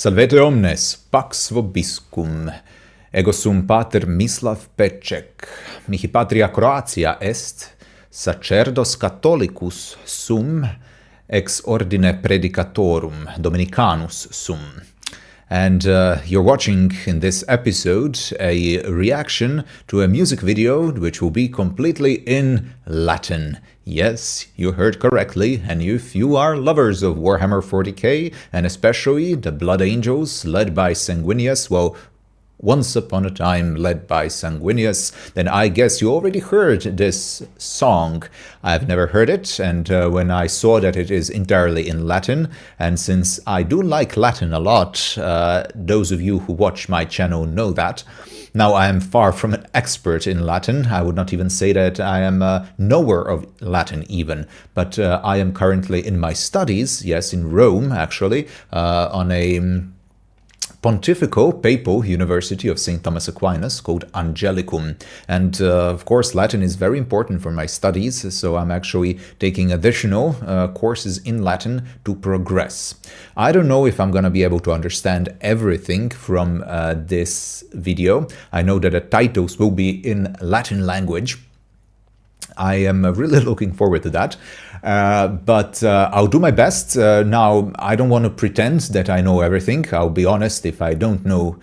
Salvete omnes, pax vobiscum. Ego sum pater Mislav Peček. Mihi patria Croatia est, sacerdos catholicus sum, ex ordine predicatorum Dominicanus sum. And you're watching in this episode a reaction to a music video which will be completely in Latin. Yes, you heard correctly, and if you are lovers of Warhammer 40k, and especially the Blood Angels led by Sanguis, well, once upon a time led by Sanguis, then I guess you already heard this song. I've never heard it, and when I saw that it is entirely in Latin, and since I do like Latin a lot, those of you who watch my channel know that. Now, I am far from an expert in Latin. I would not even say that I am a knower of Latin even, but I am currently in my studies, yes, in Rome actually, on a Pontifical Papal University of St. Thomas Aquinas called Angelicum. And of course, Latin is very important for my studies, so I'm actually taking additional courses in Latin to progress. I don't know if I'm going to be able to understand everything from this video. I know that the titles will be in Latin language. I am really looking forward to that, but I'll do my best. Now, I don't want to pretend that I know everything. I'll be honest, if I don't know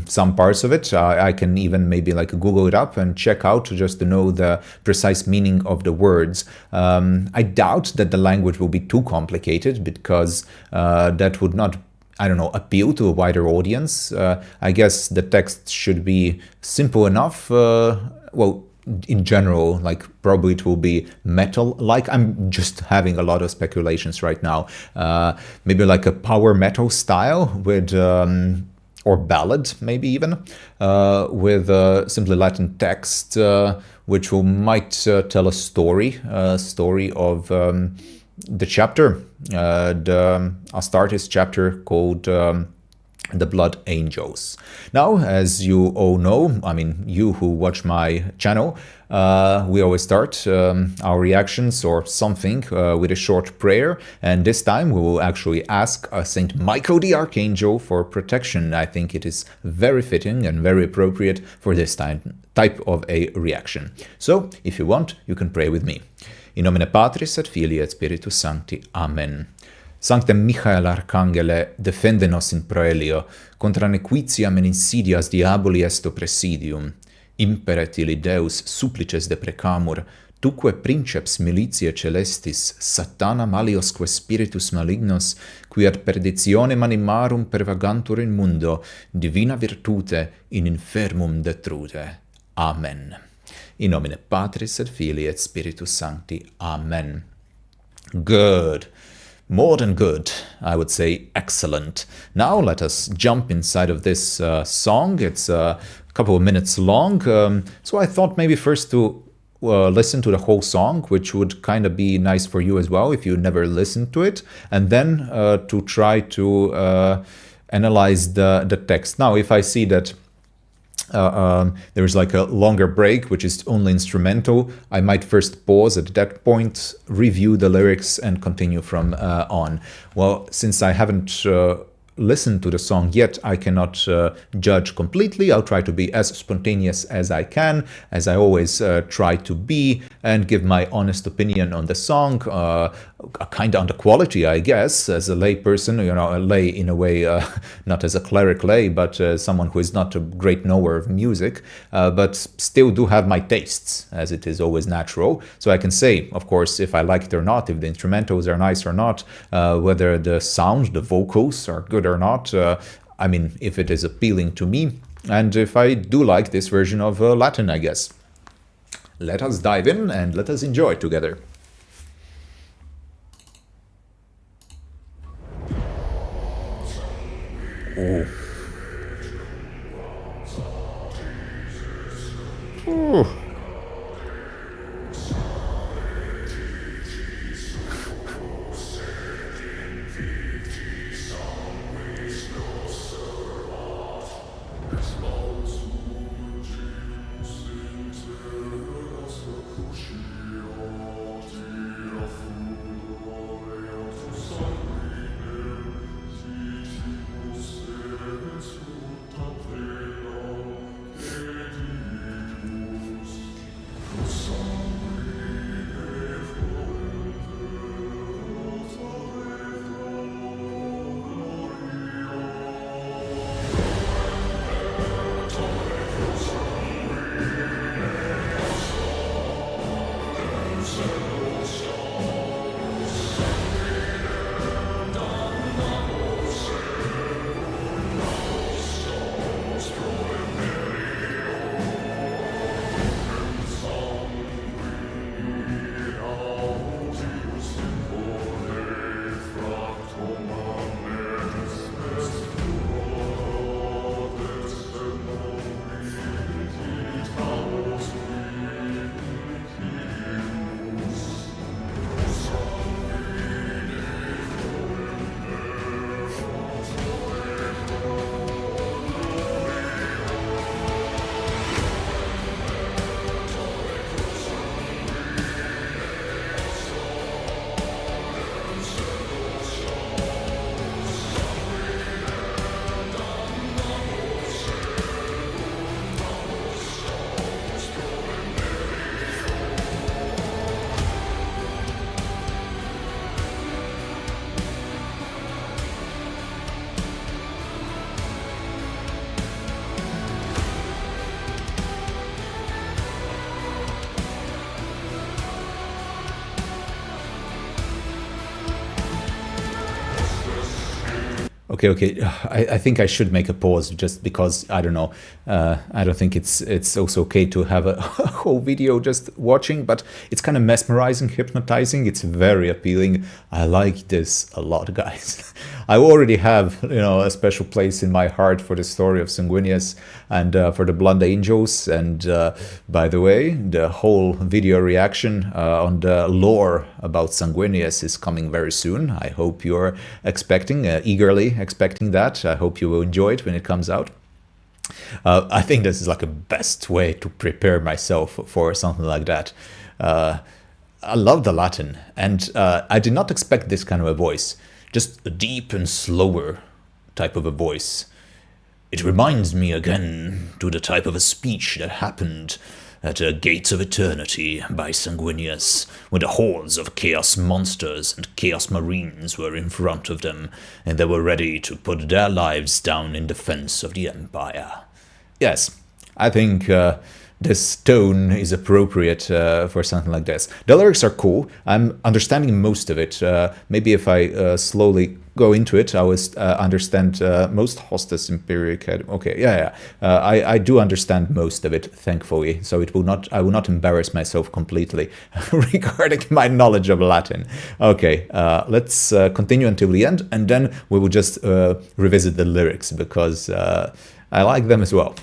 some parts of it, I can even maybe like Google it up and check out just to know the precise meaning of the words. I doubt that the language will be too complicated because that would not, I don't know, appeal to a wider audience. I guess the text should be simple enough. Well, in general, like probably it will be metal-like. I'm just having a lot of speculations right now. Maybe like a power metal style with, or ballad maybe even, with simply Latin text, which might tell a story of the chapter, the Astartes chapter called the Blood Angels. Now, as you all know, I mean, you who watch my channel, we always start our reactions or something with a short prayer, and this time we will actually ask Saint Michael the Archangel for protection. I think it is very fitting and very appropriate for this type of a reaction. So, if you want, you can pray with me. In nomine Patris et Filii et Spiritus Sancti. Amen. Sanctem Michael Arcangele, defende nos in proelio, contra nequitiam en insidias diaboli est oppressidium. Imperet illi Deus supplices deprecamur, tuque princeps militiae celestis, satana maliosque spiritus malignos, qui ad perditionem animarum pervagantur in mundo, divina virtute in infirmum detrude. Amen. In nomine Patris et Filii et Spiritus Sancti. Amen. Good. More than good, I would say excellent. Now let us jump inside of this song. It's a couple of minutes long, so I thought maybe first to listen to the whole song, which would kind of be nice for you as well if you never listened to it, and then to try to analyze the text. Now, if I see that there's like a longer break, which is only instrumental, I might first pause at that point, review the lyrics, and continue from on. Well, since I haven't listened to the song yet, I cannot judge completely. I'll try to be as spontaneous as I can, as I always try to be, and give my honest opinion on the song, kind of on the quality, I guess, as a lay person, you know, a lay in a way, not as a cleric lay, but someone who is not a great knower of music, but still do have my tastes, as it is always natural. So I can say, of course, if I like it or not, if the instrumentals are nice or not, whether the sound, the vocals are good or not, I mean, if it is appealing to me, and if I do like this version of Latin, I guess. Let us dive in and let us enjoy together. Oh. Ooh. Okay. I think I should make a pause just because I don't know. I don't think it's also okay to have a whole video just watching, but it's kind of mesmerizing, hypnotizing. It's very appealing. I like this a lot, guys. I already have, a special place in my heart for the story of Sanguinius and for the Blood Angels. And by the way, the whole video reaction on the lore about Sanguinius is coming very soon. I hope you're eagerly expecting that. I hope you will enjoy it when it comes out. I think this is like a best way to prepare myself for something like that. I love the Latin, and I did not expect this kind of a voice. Just a deep and slower type of a voice. It reminds me again to the type of a speech that happened at the Gates of Eternity by Sanguinius, when the hordes of Chaos monsters and Chaos Marines were in front of them, and they were ready to put their lives down in defense of the Empire. Yes, I think this tone is appropriate for something like this. The lyrics are cool. I'm understanding most of it. Maybe if I slowly go into it, I will understand most Hostes Imperii. Okay, yeah. I do understand most of it, thankfully. So I will not embarrass myself completely regarding my knowledge of Latin. Okay, let's continue until the end, and then we will just revisit the lyrics because I like them as well.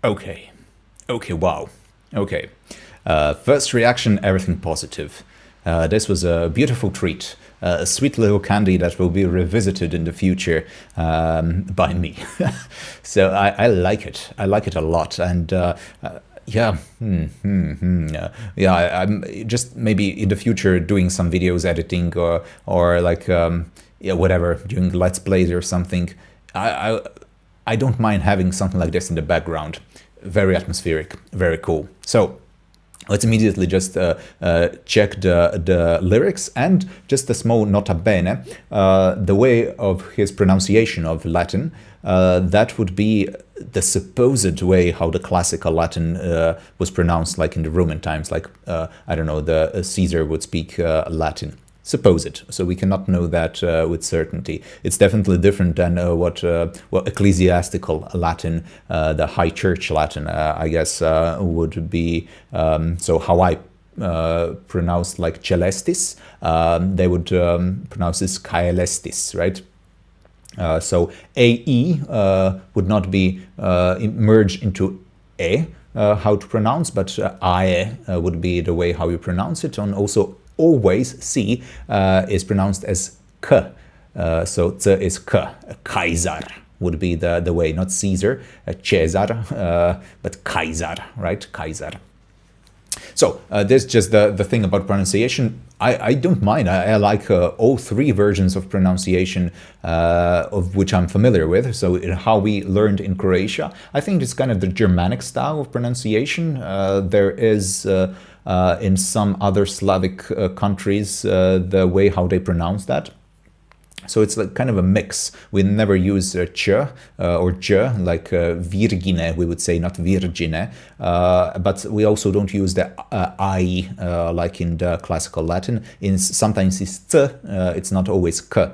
Okay, wow. Okay. First reaction, everything positive. This was a beautiful treat, a sweet little candy that will be revisited in the future by me. So I like it. I like it a lot. And yeah, I'm just maybe in the future doing some videos editing or like, whatever, doing Let's Plays or something. I don't mind having something like this in the background. Very atmospheric, very cool. So let's immediately just check the lyrics and just a small nota bene. The way of his pronunciation of Latin, that would be the supposed way how the classical Latin was pronounced, like in the Roman times, like, I don't know, the Caesar would speak Latin. Supposed, so we cannot know that with certainty. It's definitely different than what ecclesiastical Latin, the High Church Latin, I guess, would be. So how I pronounce like celestis, they would pronounce this caelestis, right? So AE would not be merged into E, how to pronounce, but AE would be the way how you pronounce it, and also always C is pronounced as K. So Z is K. Kaiser would be the way, not Caesar, Caesar, but Kaiser, right? Kaiser. So there's just the thing about pronunciation. I don't mind. I like all three versions of pronunciation of which I'm familiar with. So how we learned in Croatia, I think it's kind of the Germanic style of pronunciation. There is in some other Slavic countries the way how they pronounce that. So it's like kind of a mix. We never use ch or j, like virgine, we would say, not virgine. But we also don't use the I, like in the classical Latin. Sometimes it's t, it's not always k.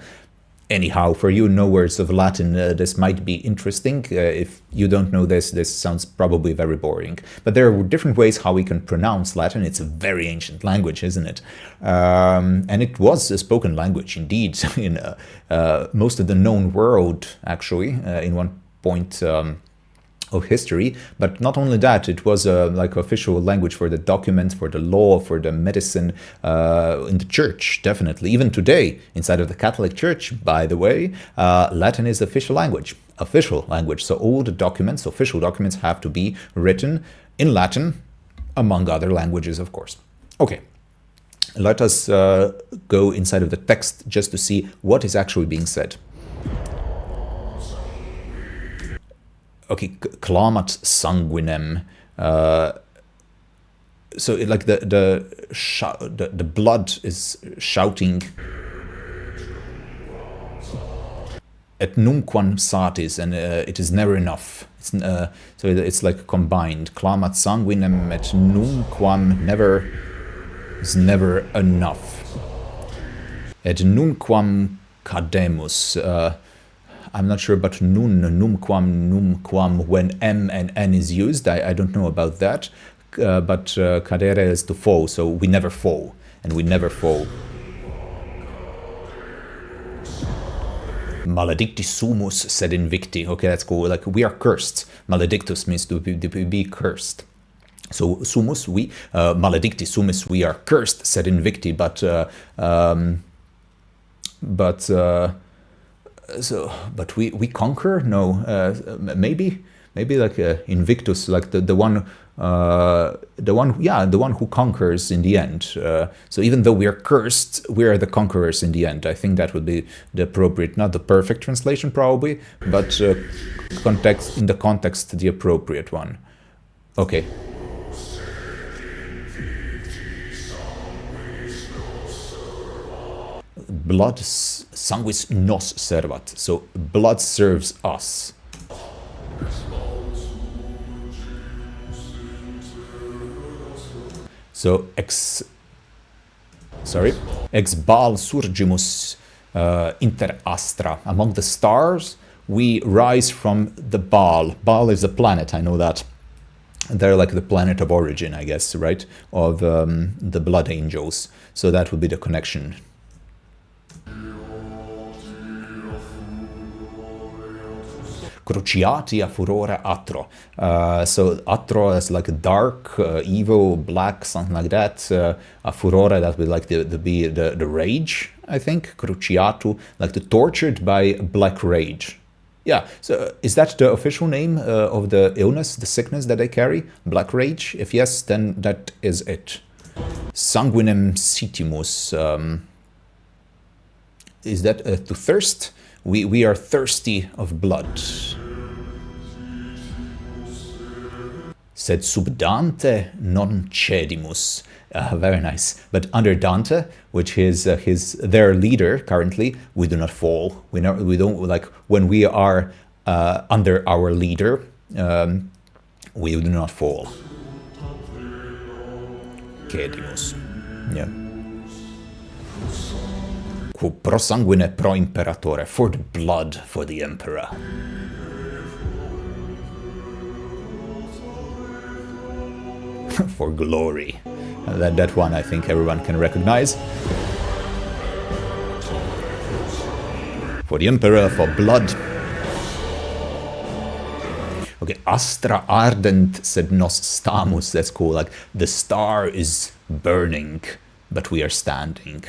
Anyhow, for you knowers of Latin, this might be interesting. If you don't know this sounds probably very boring. But there are different ways how we can pronounce Latin. It's a very ancient language, isn't it? And it was a spoken language, indeed, in most of the known world, actually, in one point of history. But not only that, it was like official language for the documents, for the law, for the medicine, in the church, definitely. Even today, inside of the Catholic Church, by the way, Latin is the official language. So all the documents, official documents, have to be written in Latin, among other languages, of course. Okay. Let us go inside of the text just to see what is actually being said. Okay, clamat sanguinem. So like the blood is shouting. Et numquam satis, and it is never enough. So it's like combined. Clamat sanguinem et numquam never is never enough. Et nunquam cademus. I'm not sure about numquam, when M and N is used. I don't know about that. But cadere is to fall, so we never fall. And we never fall. Maledicti sumus sed invicti. Okay, that's cool. Like, we are cursed. Maledictus means to be cursed. So sumus, we. Maledicti sumus, we are cursed, sed invicti. But we conquer? No, maybe like Invictus, like the one who conquers in the end. So even though we are cursed, we are the conquerors in the end. I think that would be the appropriate, not the perfect translation probably, but in the context, the appropriate one. Okay. Blood, sanguis nos servat. So blood serves us. So ex bal surgimus inter astra. Among the stars, we rise from the Baal. Baal is a planet, I know that. They're like the planet of origin, I guess, right? Of the blood angels. So that would be the connection. Cruciati a furore atro. So atro is like dark, evil, black, something like that. A furore, that would like the rage, I think. Cruciatu, like the tortured by black rage. Yeah, so is that the official name of the illness, the sickness that they carry? Black rage? If yes, then that is it. Sanguinem sitimus. Is that to thirst? We are thirsty of blood. Sed sub Dante non cedimus. Very nice. But under Dante, which is their leader currently, we do not fall. We don't, like, when we are under our leader, we do not fall. Cedimus. Yeah. Pro sanguine pro imperatore, for the blood, for the emperor. For glory. That one I think everyone can recognize. For the emperor, for blood. Okay, astra ardent sed nos stamus. That's cool. Like, the star is burning, but we are standing.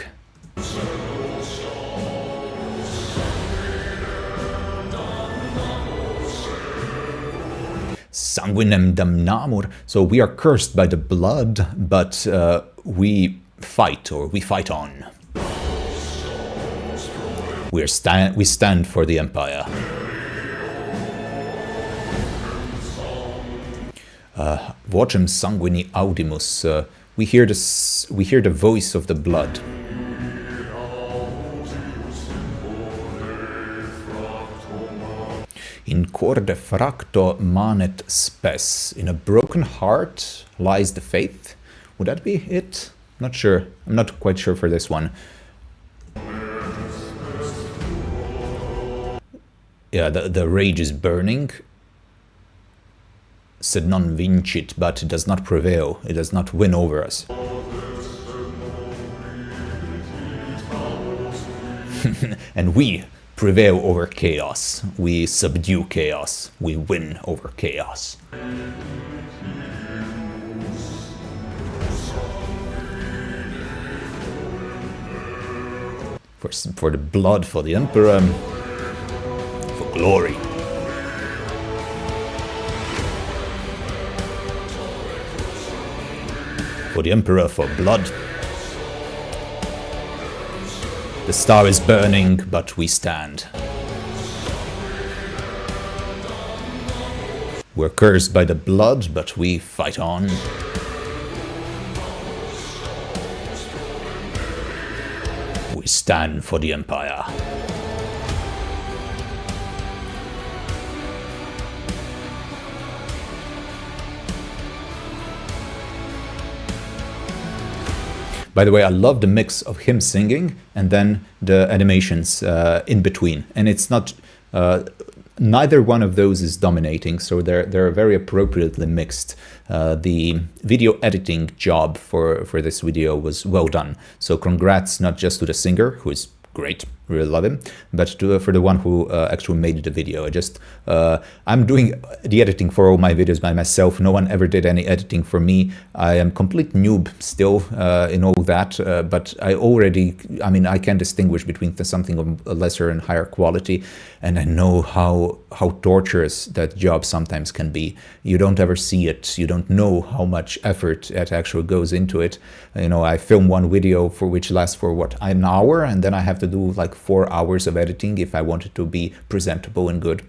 Sanguinem damnamur. So we are cursed by the blood, but we fight, or we fight on. We stand for the Empire. Vocem sanguini audimus. We hear the voice of the blood. In corde fracto manet spes. In a broken heart lies the faith. Would that be it? Not sure. I'm not quite sure for this one. Yeah, the rage is burning. Sed non vincit, but it does not prevail. It does not win over us. And we prevail over chaos. We subdue chaos. We win over chaos. For the blood, for the Emperor, for glory. For the Emperor, for blood. The star is burning, but we stand. We're cursed by the blood, but we fight on. We stand for the Empire. By the way, I love the mix of him singing and then the animations in between. And it's not, neither one of those is dominating, so they're very appropriately mixed. The video editing job for this video was well done. So congrats not just to the singer, who is great, really love him, but for the one who actually made the video. I'm doing the editing for all my videos by myself. No one ever did any editing for me. I am complete noob still in all that, but I can distinguish between something of a lesser and higher quality, and I know how torturous that job sometimes can be. You don't ever see it. You don't know how much effort it actually goes into it. You know, I film one video which lasts for what, an hour, and then I have to do like 4 hours of editing if I want it to be presentable and good.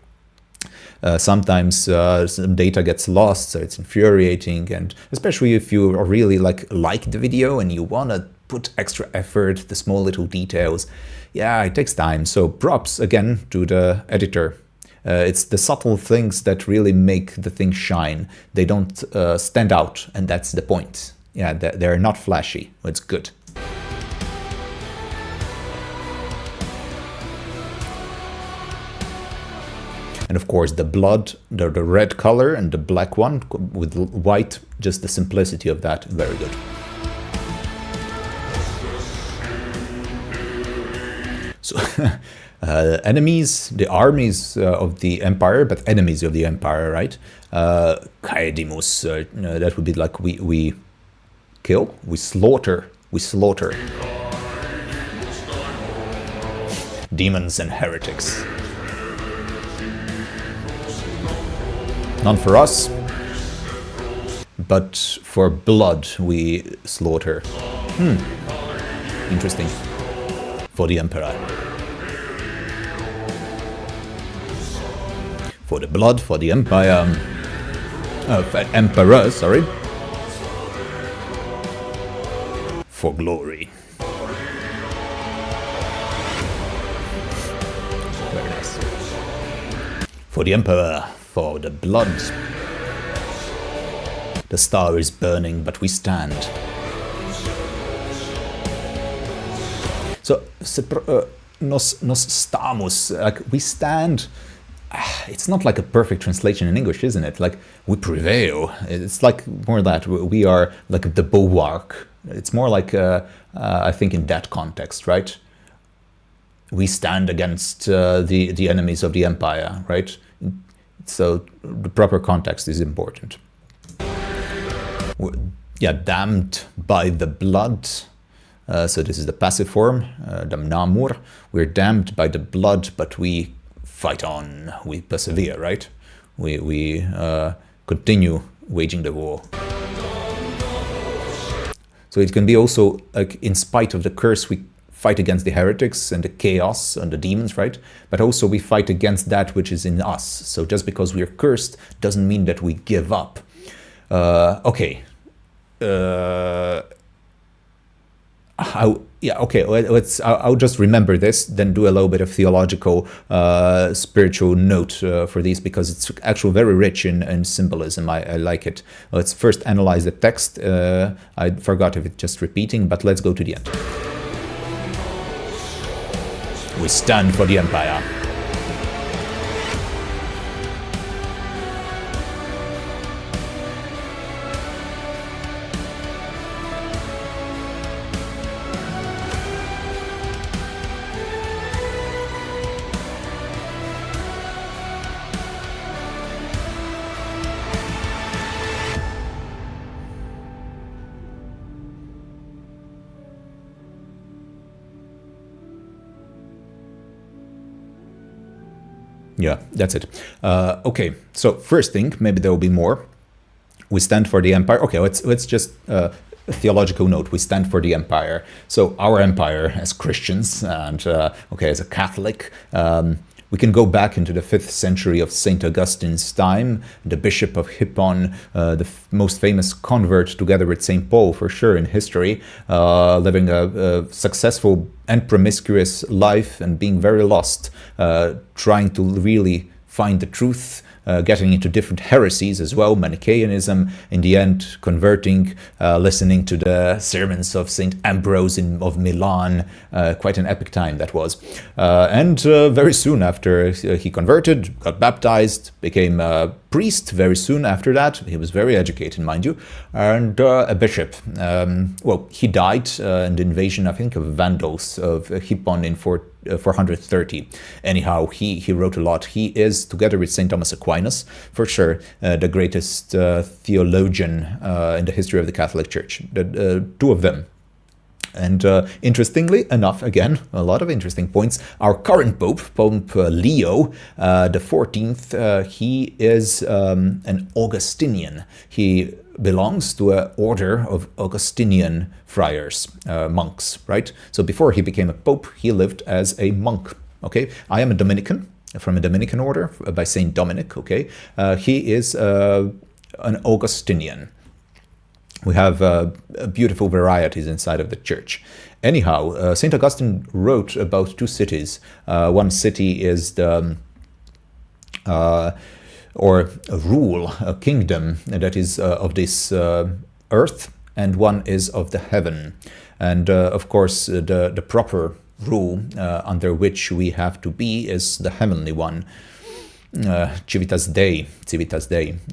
Sometimes some data gets lost, so it's infuriating, and especially if you really like the video and you want to put extra effort, the small little details. Yeah, it takes time. So props again to the editor. It's the subtle things that really make the thing shine. They don't stand out, and that's the point. Yeah, they're not flashy. It's good. And of course the blood, the red color, and the black one with white, just the simplicity of that, very good. So enemies, the armies of the Empire, but enemies of the Empire, right? Caedimus, that would be like we kill, we slaughter. Demons and heretics. None for us, but for blood we slaughter. Interesting. For the Emperor. For the blood, for the Empire. Emperor, sorry. For glory. Very nice. For the Emperor. For the blood. The star is burning, but we stand. So, nos stamus, like we stand. It's not like a perfect translation in English, isn't it? Like we prevail. It's like more that we are like the bulwark. It's more like I think in that context, right? We stand against the enemies of the Empire, right? So the proper context is important. Yeah, damned by the blood. So this is the passive form, damnamur. We're damned by the blood, but we fight on. We persevere, right? We continue waging the war. So it can be also like, in spite of the curse, we fight against the heretics and the chaos and the demons, right? But also we fight against that which is in us. So just because we are cursed doesn't mean that we give up. Okay. I'll just remember this, then do a little bit of theological, spiritual note for these, because it's actually very rich in symbolism. I like it. Let's first analyze the text. I forgot if it's just repeating, but let's go to the end. We stand for the empire. Yeah, that's it. Okay, so first thing, maybe there will be more. We stand for the empire. Okay, let's just a theological note. We stand for the empire. So our empire as Christians and as a Catholic, we can go back into the 5th century of St. Augustine's time, the Bishop of Hippon, the most famous convert together with St. Paul for sure in history, living a successful and promiscuous life and being very lost, trying to really find the truth, getting into different heresies as well, Manichaeanism, in the end converting, listening to the sermons of St. Ambrose of Milan, quite an epic time that was. And very soon after he converted, got baptized, became a priest very soon after that. He was very educated, mind you, and a bishop. He died in the invasion, I think, of Vandals of Hippon in 430. Anyhow, he wrote a lot. He is, together with St. Thomas Aquinas, for sure, the greatest theologian in the history of the Catholic Church. The two of them. And interestingly enough, again, a lot of interesting points. Our current Pope, Pope Leo the 14th, he is an Augustinian. He belongs to an order of Augustinian friars, monks, right? So before he became a pope, he lived as a monk, okay? I am a Dominican, from a Dominican order by Saint Dominic, okay? He is an Augustinian. We have beautiful varieties inside of the church. Anyhow, St. Augustine wrote about two cities. One city is the, or a rule, a kingdom that is of this earth, and one is of the heaven. And of course, the proper rule under which we have to be is the heavenly one. Civitas Dei,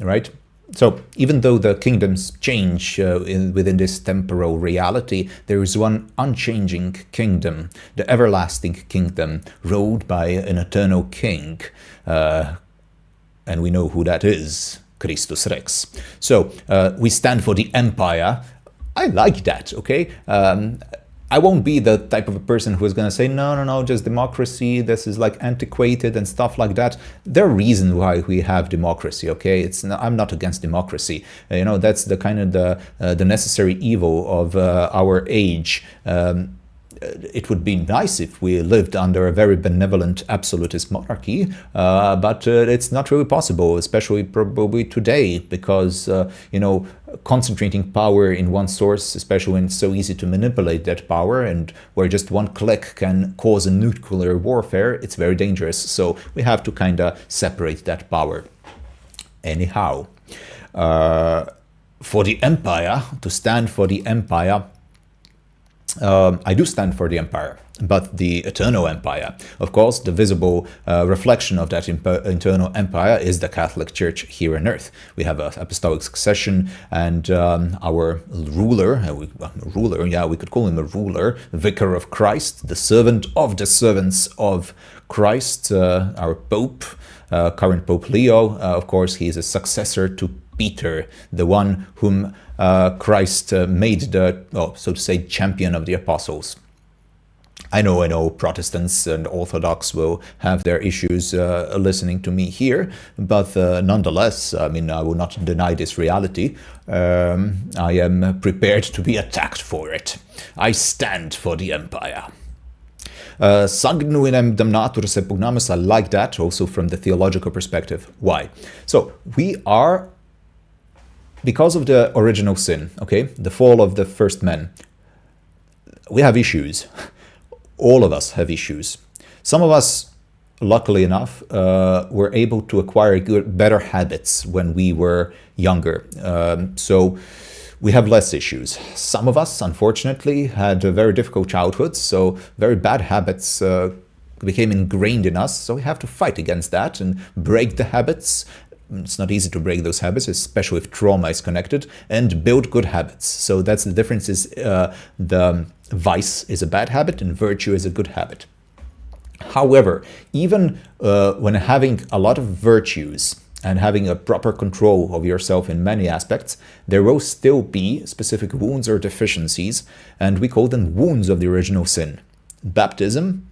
right? So even though the kingdoms change within this temporal reality, there is one unchanging kingdom, the everlasting kingdom, ruled by an eternal king. And we know who that is, Christus Rex. So we stand for the empire. I like that, okay? I won't be the type of a person who is going to say, no, just democracy, this is like antiquated and stuff like that. There are reasons why we have democracy, okay? I'm not against democracy. That's the kind of the necessary evil of our age. It would be nice if we lived under a very benevolent absolutist monarchy, but it's not really possible, especially probably today, because, concentrating power in one source, especially when it's so easy to manipulate that power and where just one click can cause a nuclear warfare, it's very dangerous. So we have to kind of separate that power. Anyhow, for the empire, to stand for the empire, I do stand for the empire, but the eternal empire. Of course, the visible reflection of that eternal empire is the Catholic Church here on earth. We have an apostolic succession, and our ruler, we could call him a ruler, vicar of Christ, the servant of the servants of Christ, our Pope, current Pope Leo. Of course, he is a successor to Peter, the one whom Christ made the, so to say, champion of the apostles. I know Protestants and Orthodox will have their issues listening to me here, but nonetheless, I mean, I will not deny this reality. I am prepared to be attacked for it. I stand for the empire. Sanguinem damnatur sepugnamus, I like that, also from the theological perspective. Why? So, we are, because of the original sin, okay, the fall of the first men, we have issues. All of us have issues. Some of us, luckily enough, were able to acquire better habits when we were younger. So we have less issues. Some of us, unfortunately, had a very difficult childhood, so very bad habits became ingrained in us. So we have to fight against that and break the habits. It's not easy to break those habits, especially if trauma is connected, and build good habits. So that's the difference, is the vice is a bad habit and virtue is a good habit. However, even when having a lot of virtues and having a proper control of yourself in many aspects, there will still be specific wounds or deficiencies, and we call them wounds of the original sin. Baptism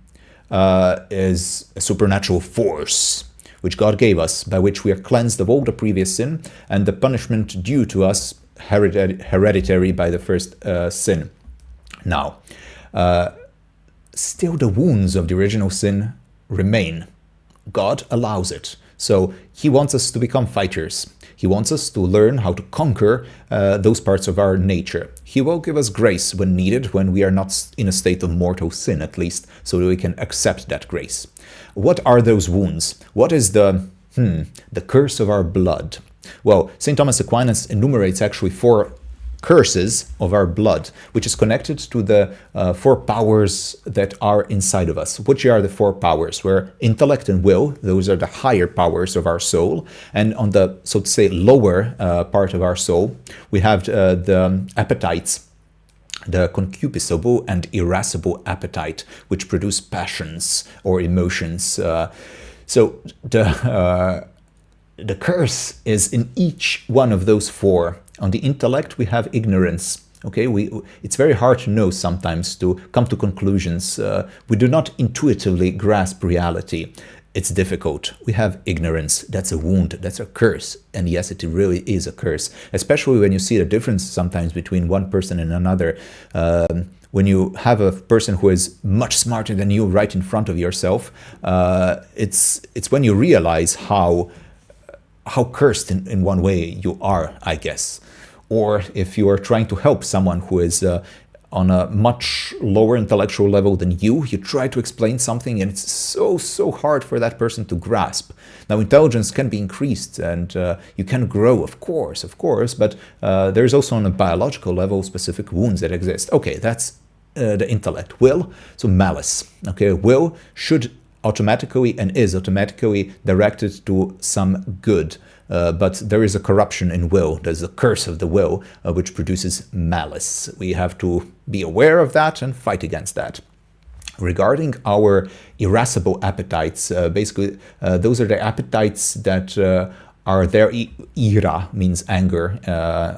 is a supernatural force which God gave us, by which we are cleansed of all the previous sin and the punishment due to us hereditary by the first sin. Now, still the wounds of the original sin remain. God allows it. So he wants us to become fighters. He wants us to learn how to conquer those parts of our nature. He will give us grace when needed, when we are not in a state of mortal sin, at least, so that we can accept that grace. What are those wounds? What is the curse of our blood? Well, St. Thomas Aquinas enumerates actually 4 curses of our blood, which is connected to the 4 powers that are inside of us. Which are the 4 powers? Where intellect and will, those are the higher powers of our soul. And on the, so to say, lower part of our soul, we have the appetites, the concupiscible and irascible appetite, which produce passions or emotions. So the curse is in each one of those 4. On the intellect, we have ignorance. Okay, it's very hard to know sometimes, to come to conclusions. We do not intuitively grasp reality. It's difficult. We have ignorance. That's a wound. That's a curse. And yes, it really is a curse, especially when you see the difference sometimes between one person and another. When you have a person who is much smarter than you right in front of yourself, it's when you realize how cursed in one way you are, I guess. Or if you are trying to help someone who is on a much lower intellectual level than you try to explain something and it's so hard for that person to grasp. Now, intelligence can be increased and you can grow, of course, but there's also on a biological level specific wounds that exist. Okay, that's the intellect. Will, so malice. Okay, will should automatically and is automatically directed to some good. But there is a corruption in will. There's a curse of the will, which produces malice. We have to be aware of that and fight against that. Regarding our irascible appetites, basically, those are the appetites that are there. Ira means anger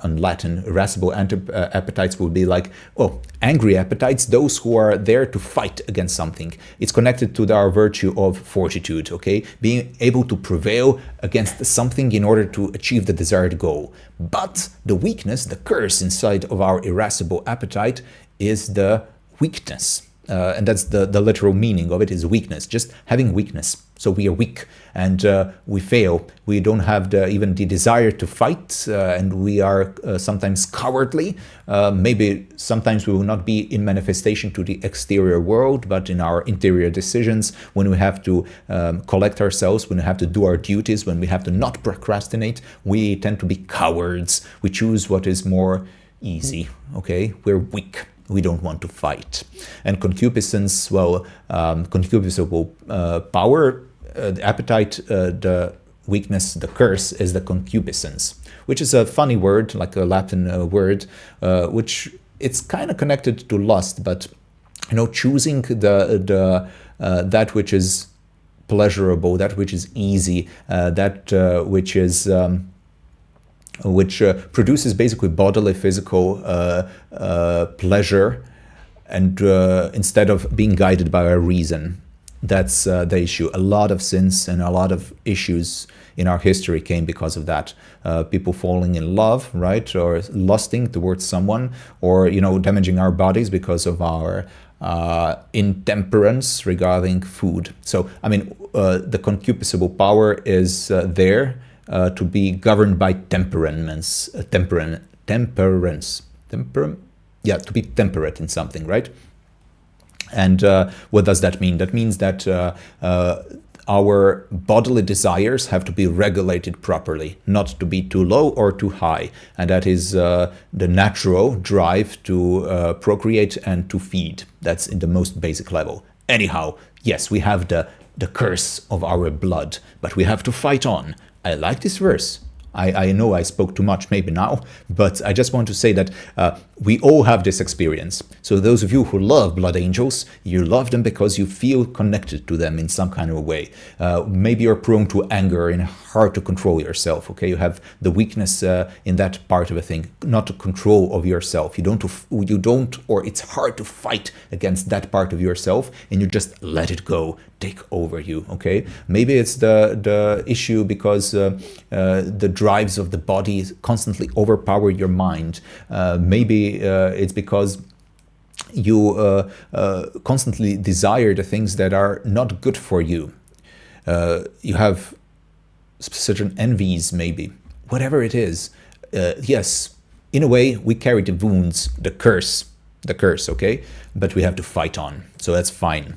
in Latin. Irascible appetites would be like, angry appetites, those who are there to fight against something. It's connected to our virtue of fortitude, okay? Being able to prevail against something in order to achieve the desired goal. But the weakness, the curse inside of our irascible appetite is the weakness. And that's the literal meaning of it, is weakness, just having weakness. So we are weak and we fail. We don't have even the desire to fight and we are sometimes cowardly. Maybe sometimes we will not be in manifestation to the exterior world, but in our interior decisions, when we have to collect ourselves, when we have to do our duties, when we have to not procrastinate, we tend to be cowards. We choose what is more easy, okay? We're weak. We don't want to fight. And concupiscence, well, concupiscible power, the appetite, the weakness, the curse is the concupiscence, which is a funny word, like a Latin word, which it's kind of connected to lust, but choosing that which is pleasurable, that which is easy, that which is which produces basically bodily, physical pleasure, and instead of being guided by our reason. That's the issue. A lot of sins and a lot of issues in our history came because of that. People falling in love, right, or lusting towards someone, or damaging our bodies because of our intemperance regarding food. So I mean, the concupiscible power is there to be governed by temperance, to be temperate in something, right? And what does that mean? That means that our bodily desires have to be regulated properly, not to be too low or too high. And that is the natural drive to procreate and to feed. That's in the most basic level. Anyhow, yes, we have the curse of our blood, but we have to fight on. I like this verse. I know I spoke too much maybe now, but I just want to say that we all have this experience. So those of you who love blood angels, you love them because you feel connected to them in some kind of a way. Maybe you're prone to anger and hard to control yourself, okay? You have the weakness in that part of a thing, not to control of yourself. You don't, or it's hard to fight against that part of yourself, and you just let it go, take over you, okay? Maybe it's the issue because the drives of the body constantly overpower your mind. Maybe it's because you constantly desire the things that are not good for you. You have certain envies, maybe. Whatever it is. Yes, in a way, we carry the wounds, the curse, okay? But we have to fight on, so that's fine.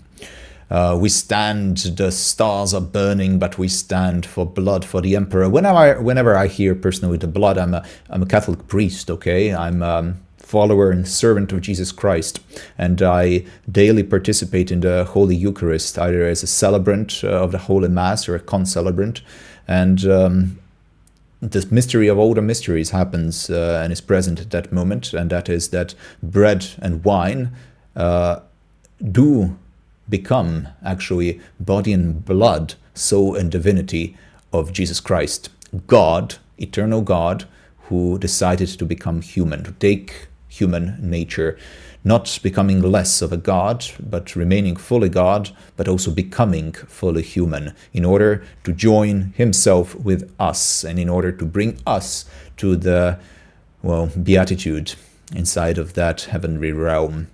We stand, the stars are burning, but we stand for blood, for the emperor. Whenever I hear personally the blood, I'm a Catholic priest, okay? I'm a follower and servant of Jesus Christ, and I daily participate in the Holy Eucharist, either as a celebrant of the Holy Mass or a concelebrant. And the mystery of all the mysteries happens and is present at that moment, and that is that bread and wine do become actually body and blood, soul and divinity of Jesus Christ. God, eternal God, who decided to become human, to take human nature, not becoming less of a God, but remaining fully God, but also becoming fully human, in order to join himself with us, and in order to bring us to the, beatitude inside of that heavenly realm.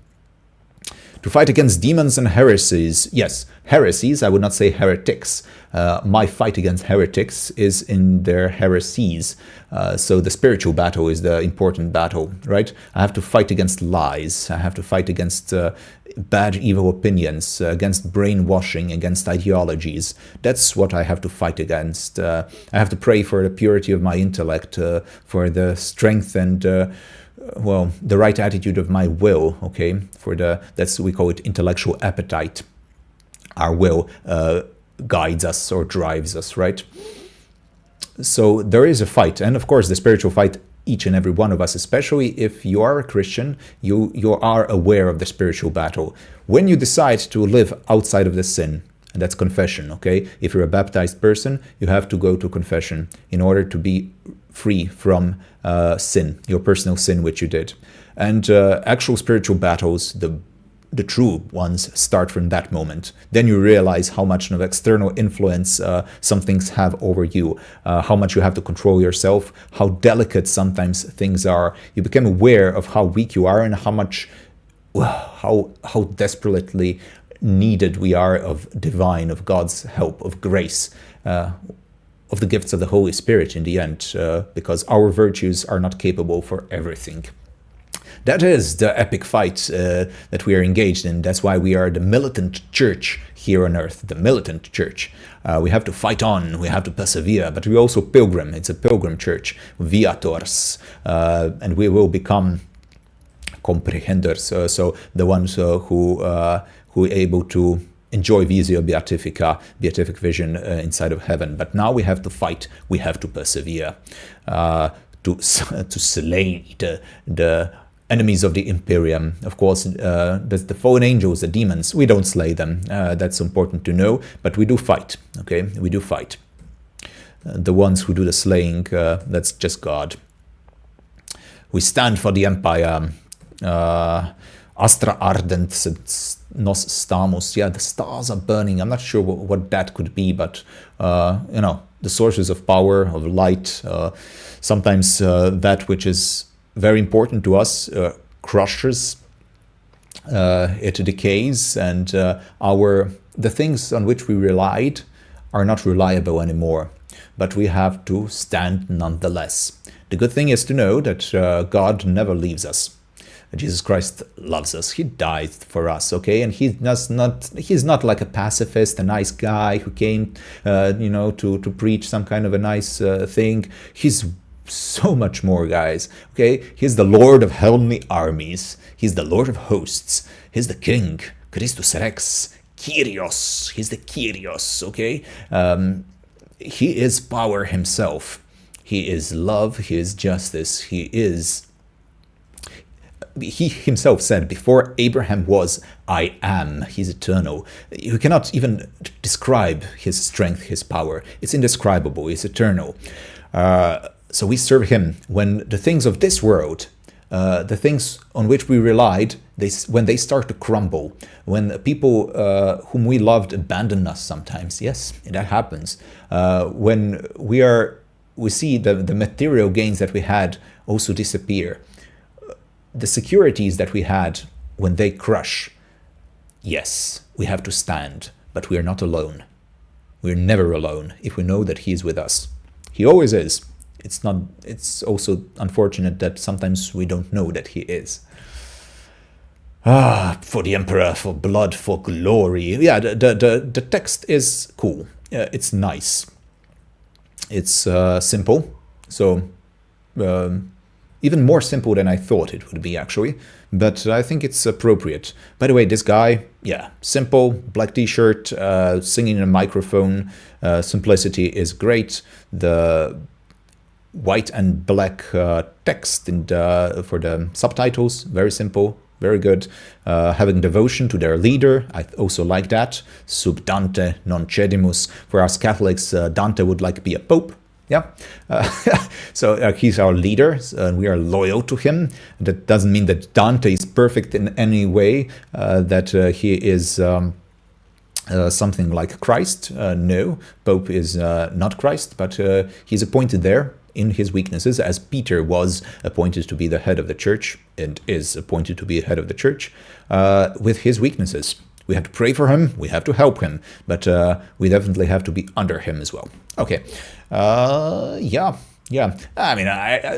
To fight against demons and heresies. Yes, heresies, I would not say heretics. My fight against heretics is in their heresies. So the spiritual battle is the important battle, right? I have to fight against lies. I have to fight against bad, evil opinions, against brainwashing, against ideologies. That's what I have to fight against. I have to pray for the purity of my intellect, for the strength and the right attitude of my will, okay? We call it intellectual appetite. Our will guides us or drives us, right? So there is a fight, and of course the spiritual fight, each and every one of us, especially if you are a Christian, you are aware of the spiritual battle. When you decide to live outside of the sin, and that's confession, okay? If you're a baptized person, you have to go to confession in order to be free from sin, your personal sin which you did. And actual spiritual battles, the true ones, start from that moment. Then you realize how much of external influence some things have over you, how much you have to control yourself, how delicate sometimes things are. You become aware of how weak you are and how desperately needed we are of divine, of God's help, of grace, of the gifts of the Holy Spirit in the end, because our virtues are not capable for everything. That is the epic fight that we are engaged in. That's why we are the militant church here on earth, the militant church. We have to fight on, we have to persevere, but we also pilgrim. It's a pilgrim church, viators, and we will become comprehenders, so the ones who are able to enjoy visio beatifica, beatific vision inside of heaven. But now we have to fight, we have to persevere, to slay the enemies of the Imperium. Of course, the fallen angels, the demons, we don't slay them. That's important to know, but we do fight, okay? We do fight. The ones who do the slaying, that's just God. We stand for the empire Astra ardent nos stamus. Yeah, the stars are burning. I'm not sure what that could be, but you know, the sources of power, of light, sometimes that which is very important to us crushes, it decays, and the things on which we relied are not reliable anymore. But we have to stand nonetheless. The good thing is to know that God never leaves us. Jesus Christ loves us. He died for us, okay? And he's not like a pacifist, a nice guy who came, you know, to preach some kind of a nice thing. He's so much more, guys, okay? He's the Lord of heavenly armies. He's the Lord of hosts. He's the King, Christus Rex, Kyrios. He's the Kyrios, okay? He is power himself. He is love. He is justice. He himself said, before Abraham was, I am. He's eternal. You cannot even describe his strength, his power. It's indescribable. It's eternal. So we serve him. When the things of this world, the things on which we relied, when they start to crumble, when people whom we loved abandon us sometimes, yes, that happens. When we see the material gains that we had also disappear. The securities that we had, when they crush, yes, we have to stand, but we are not alone. We're never alone if we know that he is with us. He always is. It's also unfortunate that sometimes we don't know that he is. For the emperor, for blood, for glory. Yeah, the text is cool. It's nice. It's simple. So, even more simple than I thought it would be, actually. But I think it's appropriate. By the way, this guy, yeah, simple, black t-shirt, singing in a microphone. Simplicity is great. The white and black text for the subtitles, very simple, very good. Having devotion to their leader, I also like that. Sub Dante non cedimus. For us Catholics, Dante would like to be a pope. Yeah, so he's our leader, and we are loyal to him. That doesn't mean that Dante is perfect in any way, that he is something like Christ. No, Pope is not Christ, but he's appointed there in his weaknesses, as Peter was appointed to be the head of the church, and is appointed to be head of the church, with his weaknesses. We have to pray for him, we have to help him, but we definitely have to be under him as well. Okay, yeah. I mean,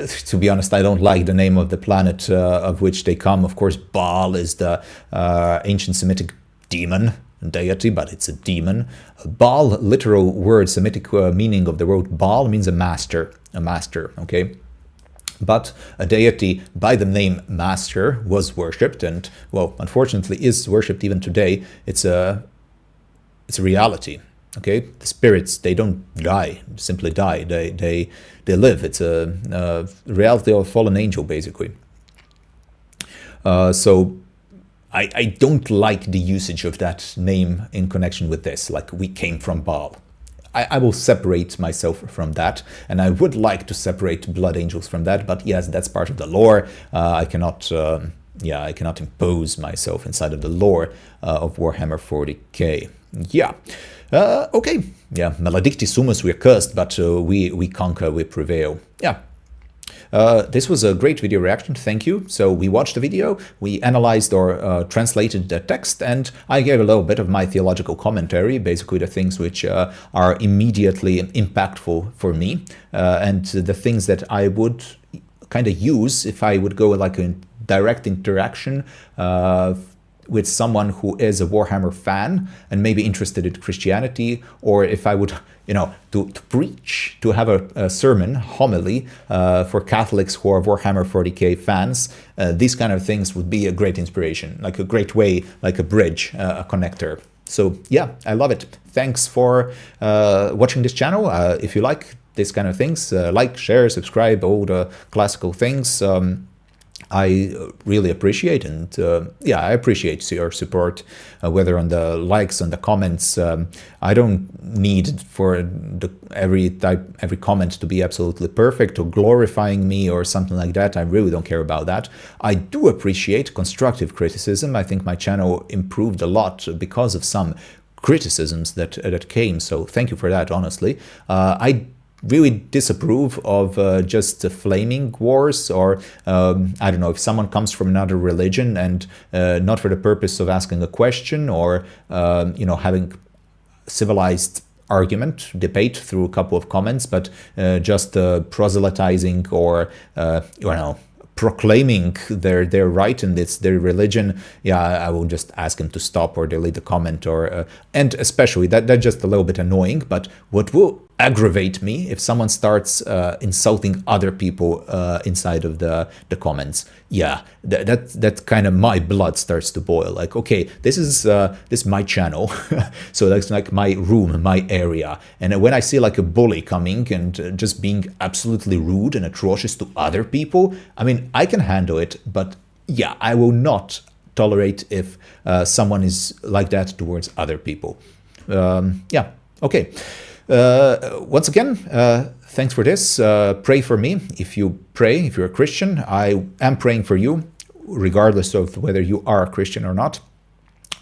to be honest, I don't like the name of the planet of which they come. Of course, Baal is the ancient Semitic demon, deity, but it's a demon. Baal, literal word, Semitic meaning of the word Baal means a master, okay? But a deity by the name Master was worshipped, and, well, unfortunately is worshipped even today. It's a reality, okay? The spirits, they don't die, simply die. They live. It's a reality of a fallen angel, basically. So I don't like the usage of that name in connection with this, like we came from Baal. I will separate myself from that, and I would like to separate blood angels from that, but yes, that's part of the lore. I cannot impose myself inside of the lore of Warhammer 40k. Yeah. Okay. Yeah. Maledicti sumus, we're cursed, but we conquer, we prevail. Yeah. This was a great video reaction, thank you. So we watched the video, we analyzed or translated the text, and I gave a little bit of my theological commentary, basically the things which are immediately impactful for me, and the things that I would kind of use if I would go like a direct interaction with someone who is a Warhammer fan and maybe interested in Christianity, or if I would, you know, to preach, to have a sermon, homily, for Catholics who are Warhammer 40k fans. These kind of things would be a great inspiration, like a great way, like a bridge, a connector. So yeah, I love it. Thanks for watching this channel. If you like this kind of things, like, share, subscribe, all the classical things. I really appreciate, and yeah, I appreciate your support, whether on the likes, on the comments. I don't need for every comment to be absolutely perfect or glorifying me or something like that. I really don't care about that. I do appreciate constructive criticism. I think my channel improved a lot because of some criticisms that came, so thank you for that, honestly. I really disapprove of just flaming wars, or I don't know, if someone comes from another religion and not for the purpose of asking a question or you know, having civilized argument, debate through a couple of comments, but just proselytizing or you know, proclaiming their right in this, their religion, yeah, I will just ask him to stop or delete the comment, or and especially that's just a little bit annoying. But what will aggravate me if someone starts insulting other people inside of the comments, yeah, that kind of my blood starts to boil. Like, okay, this is my channel, so that's like my room, my area, and when I see like a bully coming and just being absolutely rude and atrocious to other people, I mean, I can handle it, but yeah, I will not tolerate if someone is like that towards other people. Yeah, okay. Once again, thanks for this. Pray for me. If you're a Christian, I am praying for you, regardless of whether you are a Christian or not.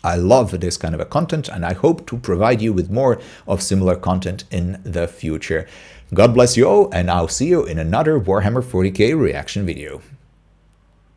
I love this kind of a content, and I hope to provide you with more of similar content in the future. God bless you all, and I'll see you in another Warhammer 40k reaction video.